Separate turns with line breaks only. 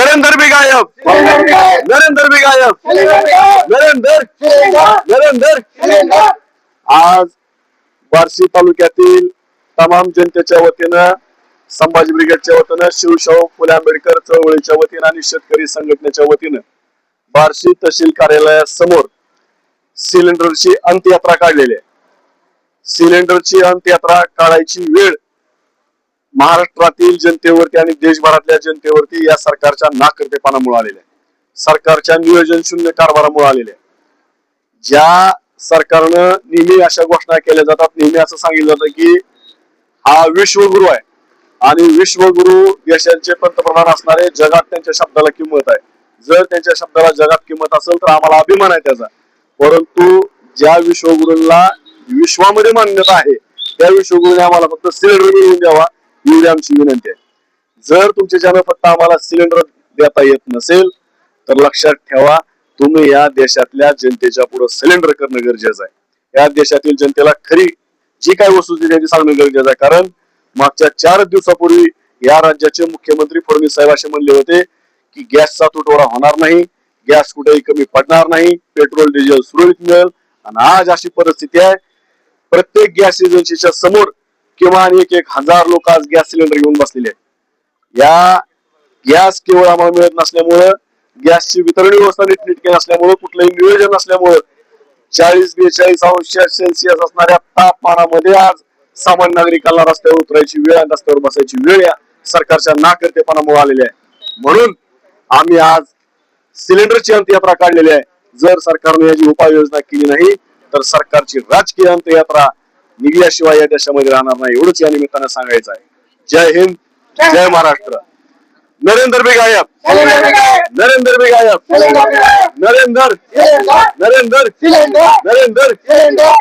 नरेंद्र भी गायब, नरेंद्र भी गायब, नरेंद्र। आज बार्शी तालुक्यातील तमाम जनतेच्या वतीनं, संभाजी ब्रिगेडच्या वतीनं, शिवशाहू फुले आंबेडकर चळवळीच्या वतीनं आणि शेतकरी संघटनेच्या वतीनं बार्शी तहसील कार्यालयासमोर सिलेंडरची अंत्ययात्रा काढलेली आहे। सिलेंडरची अंत्ययात्रा काढायची वेळ महाराष्ट्रातील जनतेवरती आणि देशभरातल्या जनतेवरती या सरकारच्या नाकर्तेपणामुळे आलेले आहे, सरकारच्या नियोजन शून्य कारभारामुळे आलेले आहे। ज्या सरकारनं नेहमी अशा घोषणा केल्या जातात, नेहमी असं सांगितलं जातं की हा विश्वगुरु आहे आणि विश्वगुरु देशांचे पंतप्रधान असणारे, जगात त्यांच्या शब्दाला किंमत आहे। जर त्यांच्या शब्दाला जगात किंमत असेल तर आम्हाला अभिमान आहे त्याचा, परंतु ज्या विश्वगुरूंना विश्वामध्ये मान्यता आहे त्या विश्वगुरूने आम्हाला फक्त सिलेंडर मिळवून द्यावा एवढी आमची विनंती आहे। जर तुमच्याच्यानं फक्त आम्हाला सिलेंडर देता येत नसेल तर लक्षात ठेवा, तुम्ही या देशातल्या जनतेच्या पुढे सिलेंडर करणं गरजेचं आहे। या देशातील जनतेला खरी जी काय वस्तुस्थिती आहे ती सांगणं गरजेचं आहे, कारण मागच्या 4 दिवसापूर्वी या राज्याचे मुख्यमंत्री फडणवीस साहेब असे म्हणले होते की गॅसचा तुटवडा होणार नाही, गॅस कुठेही कमी पडणार नाही, पेट्रोल डिझेल सुरळीत मिळेल। आणि आज अशी परिस्थिती आहे, प्रत्येक गॅस एजन्सीच्या समोर किमान 1,000 लोक आज गॅस सिलेंडर घेऊन बसलेले आहेत। या गॅस केवळ आम्हाला मिळत नसल्यामुळं, गॅसची वितरण व्यवस्था नीटनेटकी नसल्यामुळं, कुठलंही नियोजन नसल्यामुळं 40-42 अंश सेल्सिअस असणाऱ्या तापमानामध्ये आज सामान्य नागरिकांना रस्त्यावर उतरायची वेळ आणि रस्त्यावर बसायची वेळ या सरकारच्या नाकर्तेपणामुळे आलेली आहे। म्हणून आम्ही आज सिलेंडरची अंत्ययात्रा काढलेली आहे। जर सरकारने याची उपाययोजना केली नाही तर सरकारची राजकीय अंत्ययात्रा निघल्याशिवाय या देशामध्ये राहणार नाही, एवढंच या निमित्तानं सांगायचं आहे। जय हिंद, जय महाराष्ट्र। नरेंद्र भी गायब, नरेंद्र भी गायब, नरेंद्र, नरेंद्र, नरेंद्र।